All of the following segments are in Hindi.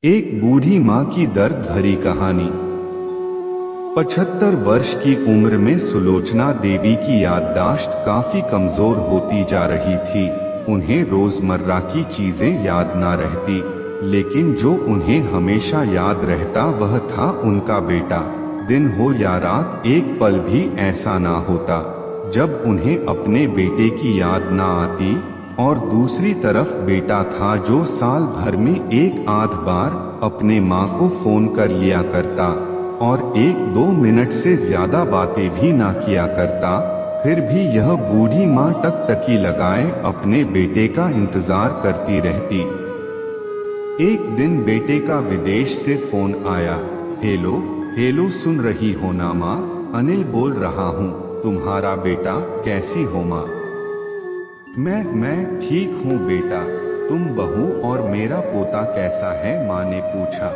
एक बूढ़ी माँ की दर्द भरी कहानी। 75 वर्ष की उम्र में सुलोचना देवी की याददाश्त काफी कमजोर होती जा रही थी। उन्हें रोजमर्रा की चीजें याद ना रहती, लेकिन जो उन्हें हमेशा याद रहता वह था उनका बेटा। दिन हो या रात, एक पल भी ऐसा ना होता जब उन्हें अपने बेटे की याद ना आती। और दूसरी तरफ बेटा था जो साल भर में एक आध बार अपने माँ को फोन कर लिया करता और 1-2 मिनट से ज्यादा बातें भी ना किया करता। फिर भी यह बूढ़ी माँ टकटकी लगाए अपने बेटे का इंतजार करती रहती। एक दिन बेटे का विदेश से फोन आया। हेलो हेलो, सुन रही हो ना माँ? अनिल बोल रहा हूँ। तुम्हारा बेटा, कैसी हो माँ? मैं ठीक हूँ बेटा। तुम, बहू और मेरा पोता कैसा है? माँ ने पूछा।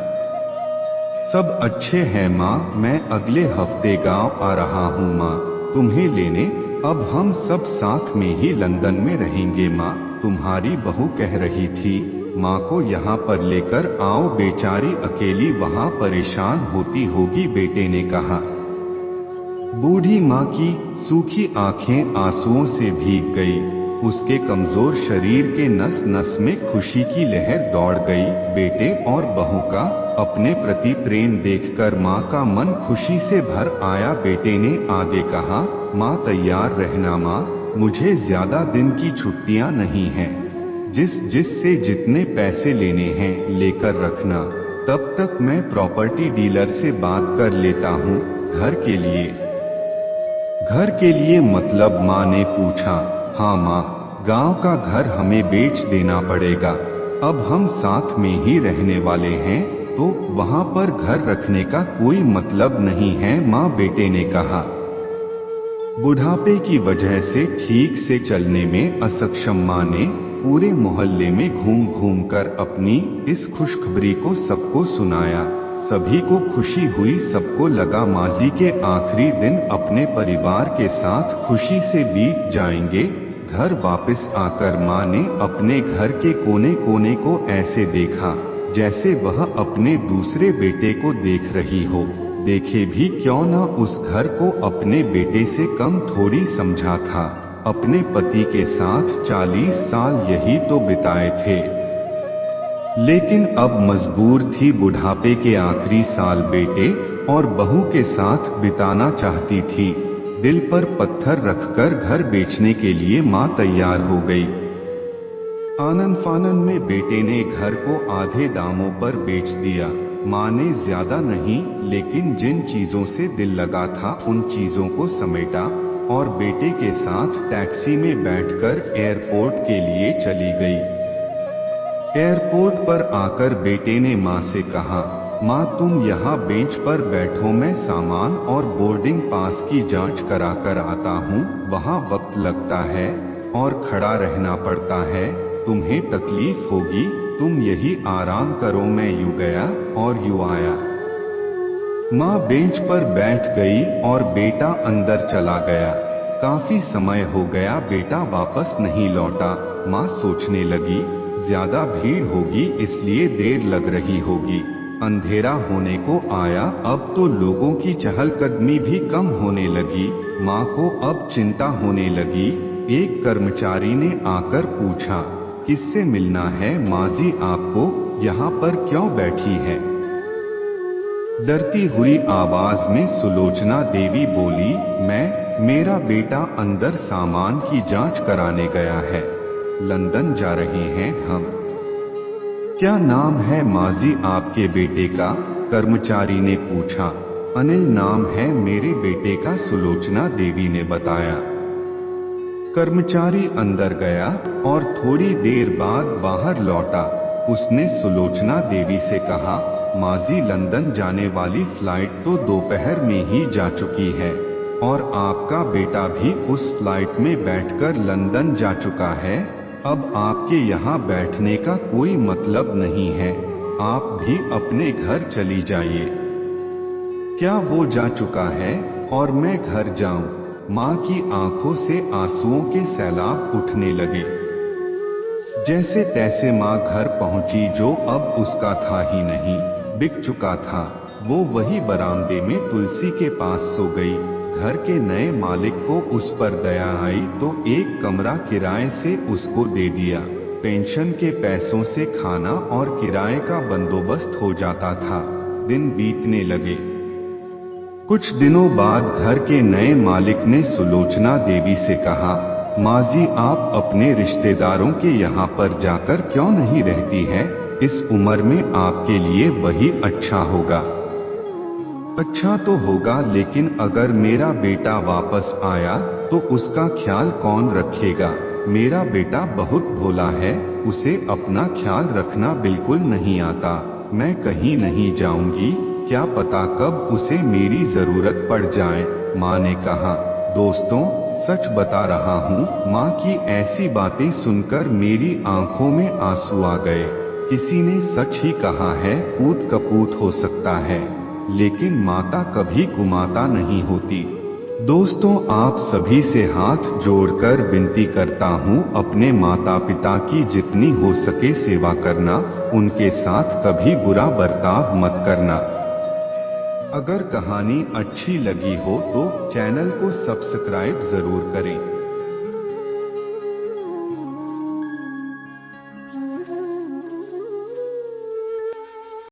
सब अच्छे हैं माँ, मैं अगले हफ्ते गांव आ रहा हूँ माँ, तुम्हें लेने। अब हम सब साथ में ही लंदन में रहेंगे माँ। तुम्हारी बहू कह रही थी माँ को यहाँ पर लेकर आओ, बेचारी अकेली वहाँ परेशान होती होगी, बेटे ने कहा। बूढ़ी माँ की सूखी आंखें आंसुओं से भीग गई। उसके कमजोर शरीर के नस नस में खुशी की लहर दौड़ गई। बेटे और बहू का अपने प्रति प्रेम देखकर माँ का मन खुशी से भर आया। बेटे ने आगे कहा, माँ तैयार रहना माँ, मुझे ज्यादा दिन की छुट्टियाँ नहीं हैं। जिस से जितने पैसे लेने हैं लेकर रखना। तब तक मैं प्रॉपर्टी डीलर से बात कर लेता हूँ। घर के लिए? घर के लिए मतलब? माँ ने पूछा। हाँ माँ, गांव का घर हमें बेच देना पड़ेगा। अब हम साथ में ही रहने वाले हैं, तो वहाँ पर घर रखने का कोई मतलब नहीं है माँ, बेटे ने कहा। बुढ़ापे की वजह से ठीक से चलने में असक्षम माँ ने पूरे मोहल्ले में घूम घूम कर अपनी इस खुशखबरी को सबको सुनाया। सभी को खुशी हुई। सबको लगा माजी के आखिरी दिन अपने परिवार के साथ खुशी से बीत जाएंगे। घर वापस आकर माँ ने अपने घर के कोने कोने को ऐसे देखा जैसे वह अपने दूसरे बेटे को देख रही हो। देखे भी क्यों ना, उस घर को अपने बेटे से कम थोड़ी समझा था। अपने पति के साथ 40 साल यही तो बिताए थे, लेकिन अब मजबूर थी बुढ़ापे के आखिरी साल बेटे और बहू के साथ बिताना चाहती थी। दिल पर पत्थर रखकर घर बेचने के लिए माँ तैयार हो गई। आनन फानन में बेटे ने घर को आधे दामों पर बेच दिया। माँ ने ज्यादा नहीं, लेकिन जिन चीजों से दिल लगा था उन चीजों को समेटा और बेटे के साथ टैक्सी में बैठकर एयरपोर्ट के लिए चली गई। एयरपोर्ट पर आकर बेटे ने माँ से कहा, माँ तुम यहाँ बेंच पर बैठो, मैं सामान और बोर्डिंग पास की जांच करा कर आता हूँ। वहाँ वक्त लगता है और खड़ा रहना पड़ता है, तुम्हें तकलीफ होगी, तुम यही आराम करो। मैं यूँ गया और यूँ आया। माँ बेंच पर बैठ गई और बेटा अंदर चला गया। काफी समय हो गया बेटा वापस नहीं लौटा। माँ सोचने लगी, ज्यादा भीड़ होगी इसलिए देर लग रही होगी। अंधेरा होने को आया, अब तो लोगों की चहलकदमी भी कम होने लगी। माँ को अब चिंता होने लगी। एक कर्मचारी ने आकर पूछा, किससे मिलना है माजी आपको? यहाँ पर क्यों बैठी है? डरती हुई आवाज में सुलोचना देवी बोली, मेरा बेटा अंदर सामान की जांच कराने गया है, लंदन जा रहे हैं हम। क्या नाम है माजी आपके बेटे का? कर्मचारी ने पूछा। अनिल नाम है मेरे बेटे का, सुलोचना देवी ने बताया। कर्मचारी अंदर गया और थोड़ी देर बाद बाहर लौटा। उसने सुलोचना देवी से कहा, माजी लंदन जाने वाली फ्लाइट तो दोपहर में ही जा चुकी है और आपका बेटा भी उस फ्लाइट में बैठकर लंदन जा चुका है। अब आपके यहाँ बैठने का कोई मतलब नहीं है, आप भी अपने घर चली जाइए। क्या वो जा चुका है और मैं घर जाऊं? माँ की आंखों से आंसुओं के सैलाब उठने लगे। जैसे तैसे माँ घर पहुंची, जो अब उसका था ही नहीं, बिक चुका था। वो वही बरामदे में तुलसी के पास सो गई। घर के नए मालिक को उस पर दया आई तो एक कमरा किराए से उसको दे दिया। पेंशन के पैसों से खाना और किराए का बंदोबस्त हो जाता था। दिन बीतने लगे। कुछ दिनों बाद घर के नए मालिक ने सुलोचना देवी से कहा, माँ जी, आप अपने रिश्तेदारों के यहाँ पर जाकर क्यों नहीं रहती हैं? इस उम्र में आपके लिए वही अच्छा होगा। अच्छा तो होगा, लेकिन अगर मेरा बेटा वापस आया तो उसका ख्याल कौन रखेगा? मेरा बेटा बहुत भोला है, उसे अपना ख्याल रखना बिल्कुल नहीं आता। मैं कहीं नहीं जाऊंगी, क्या पता कब उसे मेरी जरूरत पड़ जाए, माँ ने कहा। दोस्तों, सच बता रहा हूँ, माँ की ऐसी बातें सुनकर मेरी आंखों में आंसू आ गए। किसी ने सच ही कहा है, पूत कपूत हो सकता है, लेकिन माता कभी कुमाता नहीं होती। दोस्तों, आप सभी से हाथ जोड़कर विनती करता हूँ, अपने माता पिता की जितनी हो सके सेवा करना, उनके साथ कभी बुरा बर्ताव मत करना। अगर कहानी अच्छी लगी हो तो चैनल को सब्सक्राइब जरूर करें।